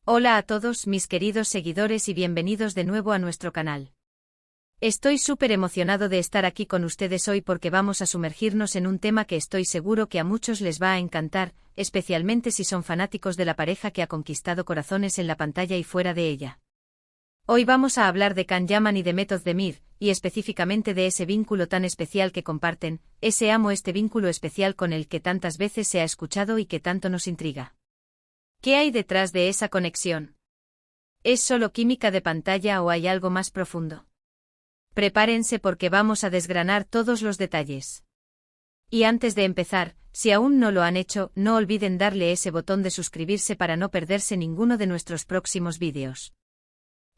Hola a todos mis queridos seguidores y bienvenidos de nuevo a nuestro canal. Estoy súper emocionado de estar aquí con ustedes hoy porque vamos a sumergirnos en un tema que estoy seguro que a muchos les va a encantar, especialmente si son fanáticos de la pareja que ha conquistado corazones en la pantalla y fuera de ella. Hoy vamos a hablar de Can Yaman y de Demet Özdemir, y específicamente de ese vínculo tan especial que comparten, este vínculo especial con el que tantas veces se ha escuchado y que tanto nos intriga. ¿Qué hay detrás de esa conexión? ¿Es solo química de pantalla o hay algo más profundo? Prepárense porque vamos a desgranar todos los detalles. Y antes de empezar, si aún no lo han hecho, no olviden darle ese botón de suscribirse para no perderse ninguno de nuestros próximos vídeos.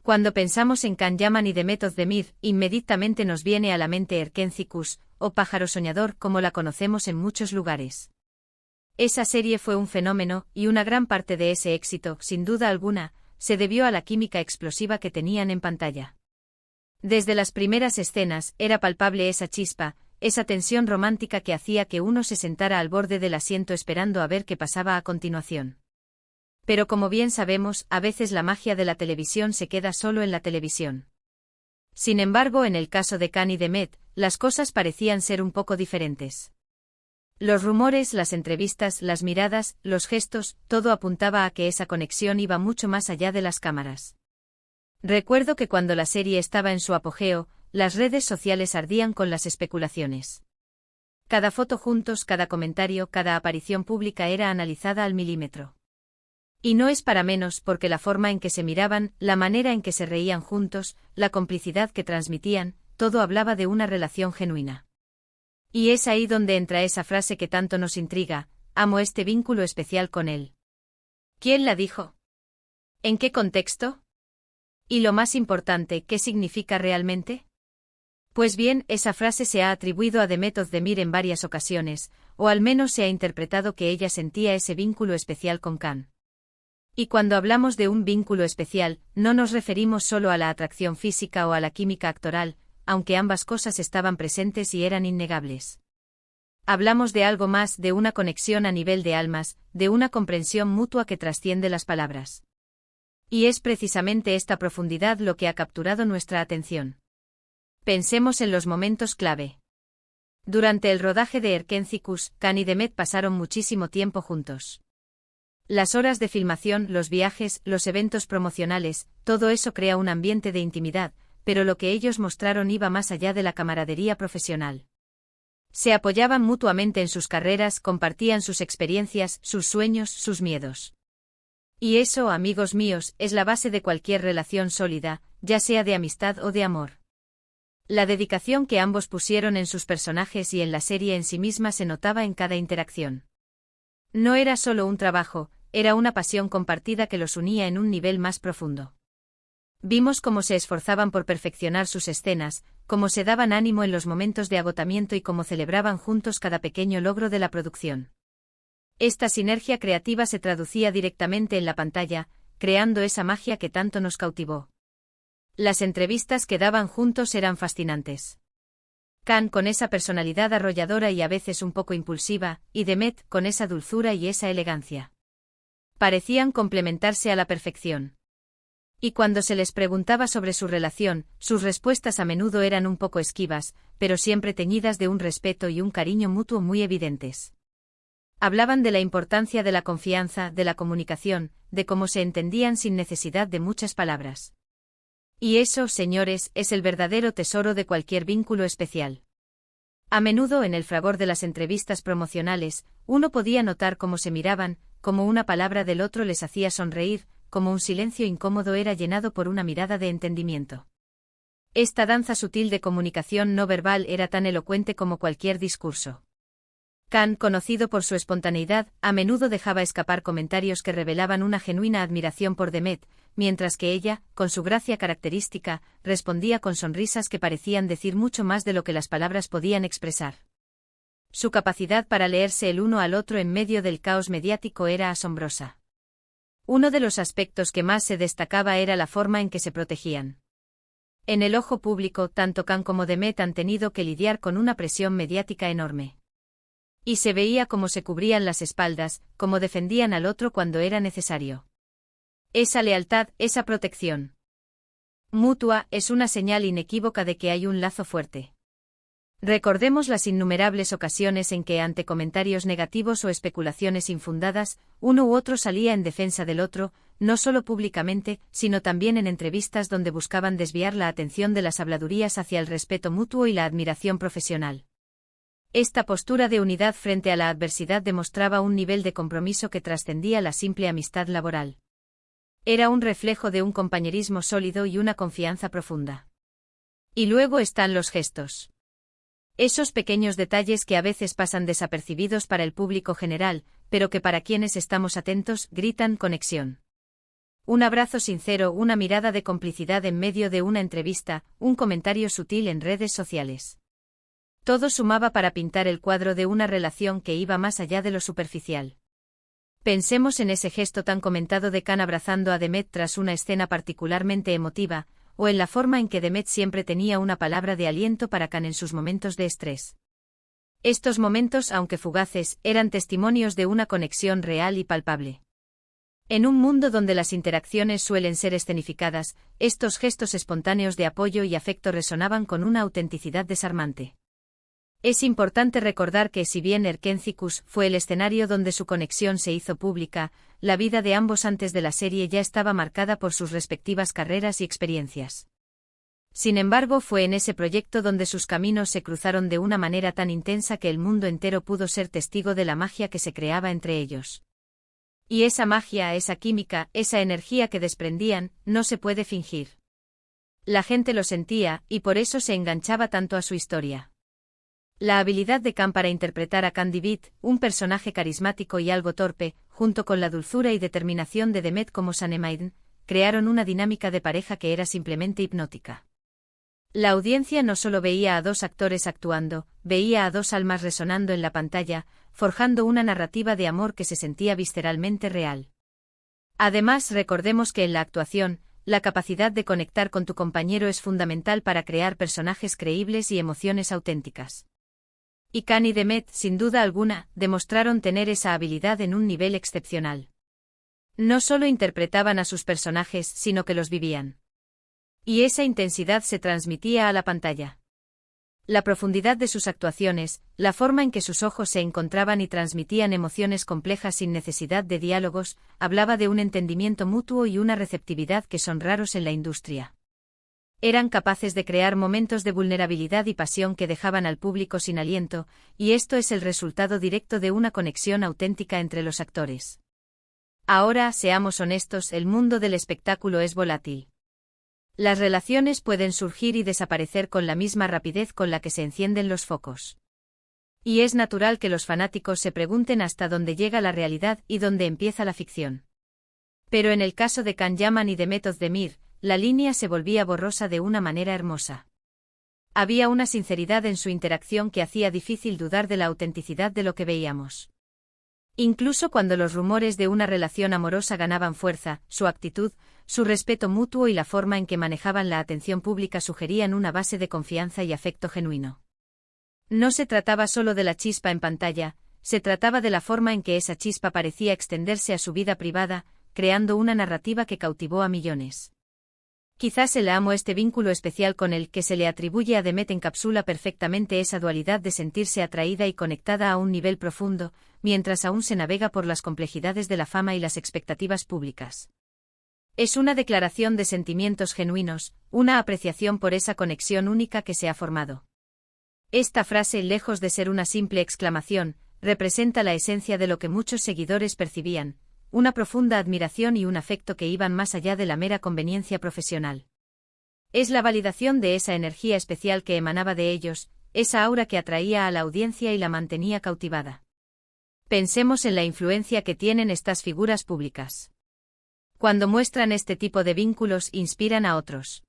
Cuando pensamos en Can Yaman y Demet Özdemir, inmediatamente nos viene a la mente Erkenci Kuş, o pájaro soñador como la conocemos en muchos lugares. Esa serie fue un fenómeno, y una gran parte de ese éxito, sin duda alguna, se debió a la química explosiva que tenían en pantalla. Desde las primeras escenas, era palpable esa chispa, esa tensión romántica que hacía que uno se sentara al borde del asiento esperando a ver qué pasaba a continuación. Pero como bien sabemos, a veces la magia de la televisión se queda solo en la televisión. Sin embargo, en el caso de Can y Demet, las cosas parecían ser un poco diferentes. Los rumores, las entrevistas, las miradas, los gestos, todo apuntaba a que esa conexión iba mucho más allá de las cámaras. Recuerdo que cuando la serie estaba en su apogeo, las redes sociales ardían con las especulaciones. Cada foto juntos, cada comentario, cada aparición pública era analizada al milímetro. Y no es para menos porque la forma en que se miraban, la manera en que se reían juntos, la complicidad que transmitían, todo hablaba de una relación genuina. Y es ahí donde entra esa frase que tanto nos intriga: amo este vínculo especial con él. ¿Quién la dijo? ¿En qué contexto? Y lo más importante, ¿qué significa realmente? Pues bien, esa frase se ha atribuido a Demet Özdemir en varias ocasiones, o al menos se ha interpretado que ella sentía ese vínculo especial con Can. Y cuando hablamos de un vínculo especial, no nos referimos solo a la atracción física o a la química actoral, aunque ambas cosas estaban presentes y eran innegables. Hablamos de algo más, de una conexión a nivel de almas, de una comprensión mutua que trasciende las palabras. Y es precisamente esta profundidad lo que ha capturado nuestra atención. Pensemos en los momentos clave. Durante el rodaje de Erkenci Kuş, Can y Demet pasaron muchísimo tiempo juntos. Las horas de filmación, los viajes, los eventos promocionales, todo eso crea un ambiente de intimidad, pero lo que ellos mostraron iba más allá de la camaradería profesional. Se apoyaban mutuamente en sus carreras, compartían sus experiencias, sus sueños, sus miedos. Y eso, amigos míos, es la base de cualquier relación sólida, ya sea de amistad o de amor. La dedicación que ambos pusieron en sus personajes y en la serie en sí misma se notaba en cada interacción. No era solo un trabajo, era una pasión compartida que los unía en un nivel más profundo. Vimos cómo se esforzaban por perfeccionar sus escenas, cómo se daban ánimo en los momentos de agotamiento y cómo celebraban juntos cada pequeño logro de la producción. Esta sinergia creativa se traducía directamente en la pantalla, creando esa magia que tanto nos cautivó. Las entrevistas que daban juntos eran fascinantes. Can con esa personalidad arrolladora y a veces un poco impulsiva, y Demet con esa dulzura y esa elegancia. Parecían complementarse a la perfección. Y cuando se les preguntaba sobre su relación, sus respuestas a menudo eran un poco esquivas, pero siempre teñidas de un respeto y un cariño mutuo muy evidentes. Hablaban de la importancia de la confianza, de la comunicación, de cómo se entendían sin necesidad de muchas palabras. Y eso, señores, es el verdadero tesoro de cualquier vínculo especial. A menudo en el fragor de las entrevistas promocionales, uno podía notar cómo se miraban, cómo una palabra del otro les hacía sonreír, como un silencio incómodo era llenado por una mirada de entendimiento. Esta danza sutil de comunicación no verbal era tan elocuente como cualquier discurso. Can, conocido por su espontaneidad, a menudo dejaba escapar comentarios que revelaban una genuina admiración por Demet, mientras que ella, con su gracia característica, respondía con sonrisas que parecían decir mucho más de lo que las palabras podían expresar. Su capacidad para leerse el uno al otro en medio del caos mediático era asombrosa. Uno de los aspectos que más se destacaba era la forma en que se protegían. En el ojo público, tanto Can como Demet han tenido que lidiar con una presión mediática enorme. Y se veía cómo se cubrían las espaldas, cómo defendían al otro cuando era necesario. Esa lealtad, esa protección mutua, es una señal inequívoca de que hay un lazo fuerte. Recordemos las innumerables ocasiones en que, ante comentarios negativos o especulaciones infundadas, uno u otro salía en defensa del otro, no solo públicamente, sino también en entrevistas donde buscaban desviar la atención de las habladurías hacia el respeto mutuo y la admiración profesional. Esta postura de unidad frente a la adversidad demostraba un nivel de compromiso que trascendía la simple amistad laboral. Era un reflejo de un compañerismo sólido y una confianza profunda. Y luego están los gestos. Esos pequeños detalles que a veces pasan desapercibidos para el público general, pero que para quienes estamos atentos gritan conexión. Un abrazo sincero, una mirada de complicidad en medio de una entrevista, un comentario sutil en redes sociales. Todo sumaba para pintar el cuadro de una relación que iba más allá de lo superficial. Pensemos en ese gesto tan comentado de Khan abrazando a Demet tras una escena particularmente emotiva, o en la forma en que Demet siempre tenía una palabra de aliento para Khan en sus momentos de estrés. Estos momentos, aunque fugaces, eran testimonios de una conexión real y palpable. En un mundo donde las interacciones suelen ser escenificadas, estos gestos espontáneos de apoyo y afecto resonaban con una autenticidad desarmante. Es importante recordar que si bien Erkencikus fue el escenario donde su conexión se hizo pública, la vida de ambos antes de la serie ya estaba marcada por sus respectivas carreras y experiencias. Sin embargo, fue en ese proyecto donde sus caminos se cruzaron de una manera tan intensa que el mundo entero pudo ser testigo de la magia que se creaba entre ellos. Y esa magia, esa química, esa energía que desprendían, no se puede fingir. La gente lo sentía, y por eso se enganchaba tanto a su historia. La habilidad de Khan para interpretar a Candy Beat, un personaje carismático y algo torpe, junto con la dulzura y determinación de Demet como Sanemaiden, crearon una dinámica de pareja que era simplemente hipnótica. La audiencia no solo veía a dos actores actuando, veía a dos almas resonando en la pantalla, forjando una narrativa de amor que se sentía visceralmente real. Además, recordemos que en la actuación, la capacidad de conectar con tu compañero es fundamental para crear personajes creíbles y emociones auténticas. Y Khan y Demet, sin duda alguna, demostraron tener esa habilidad en un nivel excepcional. No solo interpretaban a sus personajes, sino que los vivían. Y esa intensidad se transmitía a la pantalla. La profundidad de sus actuaciones, la forma en que sus ojos se encontraban y transmitían emociones complejas sin necesidad de diálogos, hablaba de un entendimiento mutuo y una receptividad que son raros en la industria. Eran capaces de crear momentos de vulnerabilidad y pasión que dejaban al público sin aliento, y esto es el resultado directo de una conexión auténtica entre los actores. Ahora, seamos honestos, el mundo del espectáculo es volátil. Las relaciones pueden surgir y desaparecer con la misma rapidez con la que se encienden los focos. Y es natural que los fanáticos se pregunten hasta dónde llega la realidad y dónde empieza la ficción. Pero en el caso de Can Yaman y Demet Özdemir, la línea se volvía borrosa de una manera hermosa. Había una sinceridad en su interacción que hacía difícil dudar de la autenticidad de lo que veíamos. Incluso cuando los rumores de una relación amorosa ganaban fuerza, su actitud, su respeto mutuo y la forma en que manejaban la atención pública sugerían una base de confianza y afecto genuino. No se trataba solo de la chispa en pantalla, se trataba de la forma en que esa chispa parecía extenderse a su vida privada, creando una narrativa que cautivó a millones. Quizás el amo este vínculo especial con el que se le atribuye a Demet encapsula perfectamente esa dualidad de sentirse atraída y conectada a un nivel profundo, mientras aún se navega por las complejidades de la fama y las expectativas públicas. Es una declaración de sentimientos genuinos, una apreciación por esa conexión única que se ha formado. Esta frase, lejos de ser una simple exclamación, representa la esencia de lo que muchos seguidores percibían, una profunda admiración y un afecto que iban más allá de la mera conveniencia profesional. Es la validación de esa energía especial que emanaba de ellos, esa aura que atraía a la audiencia y la mantenía cautivada. Pensemos en la influencia que tienen estas figuras públicas. Cuando muestran este tipo de vínculos, inspiran a otros.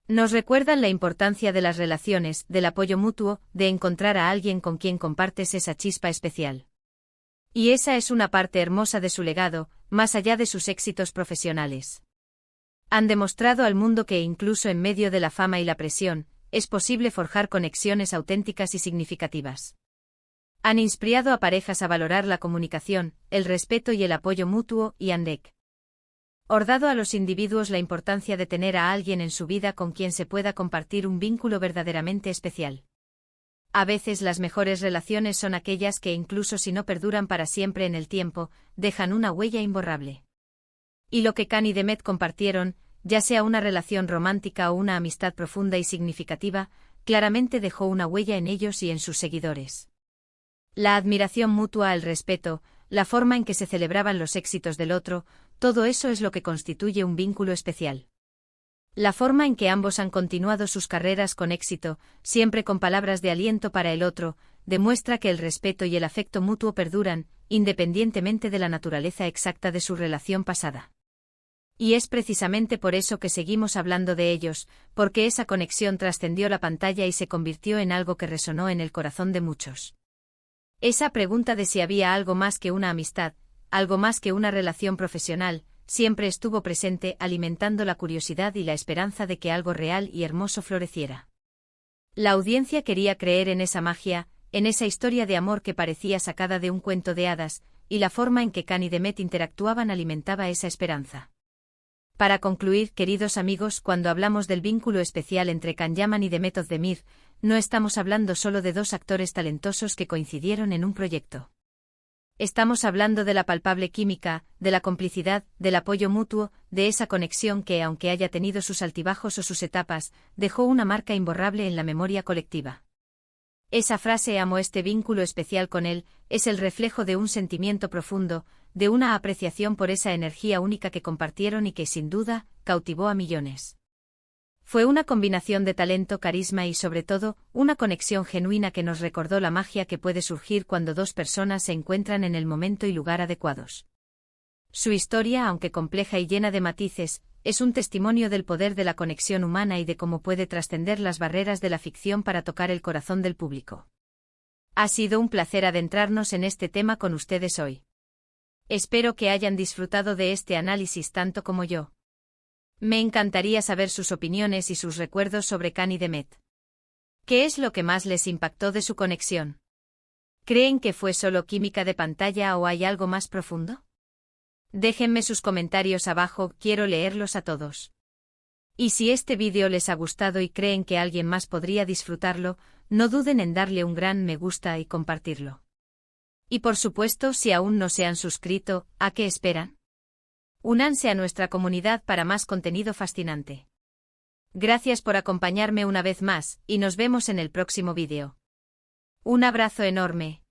Nos recuerdan la importancia de las relaciones, del apoyo mutuo, de encontrar a alguien con quien compartes esa chispa especial. Y esa es una parte hermosa de su legado, más allá de sus éxitos profesionales. Han demostrado al mundo que incluso en medio de la fama y la presión, es posible forjar conexiones auténticas y significativas. Han inspirado a parejas a valorar la comunicación, el respeto y el apoyo mutuo, y han Dado a los individuos la importancia de tener a alguien en su vida con quien se pueda compartir un vínculo verdaderamente especial. A veces las mejores relaciones son aquellas que, incluso si no perduran para siempre en el tiempo, dejan una huella imborrable. Y lo que Khan y Demet compartieron, ya sea una relación romántica o una amistad profunda y significativa, claramente dejó una huella en ellos y en sus seguidores. La admiración mutua, el respeto, la forma en que se celebraban los éxitos del otro, todo eso es lo que constituye un vínculo especial. La forma en que ambos han continuado sus carreras con éxito, siempre con palabras de aliento para el otro, demuestra que el respeto y el afecto mutuo perduran, independientemente de la naturaleza exacta de su relación pasada. Y es precisamente por eso que seguimos hablando de ellos, porque esa conexión trascendió la pantalla y se convirtió en algo que resonó en el corazón de muchos. Esa pregunta de si había algo más que una amistad, algo más que una relación profesional, siempre estuvo presente, alimentando la curiosidad y la esperanza de que algo real y hermoso floreciera. La audiencia quería creer en esa magia, en esa historia de amor que parecía sacada de un cuento de hadas, y la forma en que Khan y Demet interactuaban alimentaba esa esperanza. Para concluir, queridos amigos, cuando hablamos del vínculo especial entre Can Yaman y Demet Özdemir, no estamos hablando solo de dos actores talentosos que coincidieron en un proyecto. Estamos hablando de la palpable química, de la complicidad, del apoyo mutuo, de esa conexión que, aunque haya tenido sus altibajos o sus etapas, dejó una marca imborrable en la memoria colectiva. Esa frase «amo este vínculo especial con él» es el reflejo de un sentimiento profundo, de una apreciación por esa energía única que compartieron y que, sin duda, cautivó a millones. Fue una combinación de talento, carisma y, sobre todo, una conexión genuina que nos recordó la magia que puede surgir cuando dos personas se encuentran en el momento y lugar adecuados. Su historia, aunque compleja y llena de matices, es un testimonio del poder de la conexión humana y de cómo puede trascender las barreras de la ficción para tocar el corazón del público. Ha sido un placer adentrarnos en este tema con ustedes hoy. Espero que hayan disfrutado de este análisis tanto como yo. Me encantaría saber sus opiniones y sus recuerdos sobre Khan y Demet. ¿Qué es lo que más les impactó de su conexión? ¿Creen que fue solo química de pantalla o hay algo más profundo? Déjenme sus comentarios abajo, quiero leerlos a todos. Y si este vídeo les ha gustado y creen que alguien más podría disfrutarlo, no duden en darle un gran me gusta y compartirlo. Y por supuesto, si aún no se han suscrito, ¿a qué esperan? Únanse a nuestra comunidad para más contenido fascinante. Gracias por acompañarme una vez más, y nos vemos en el próximo vídeo. Un abrazo enorme.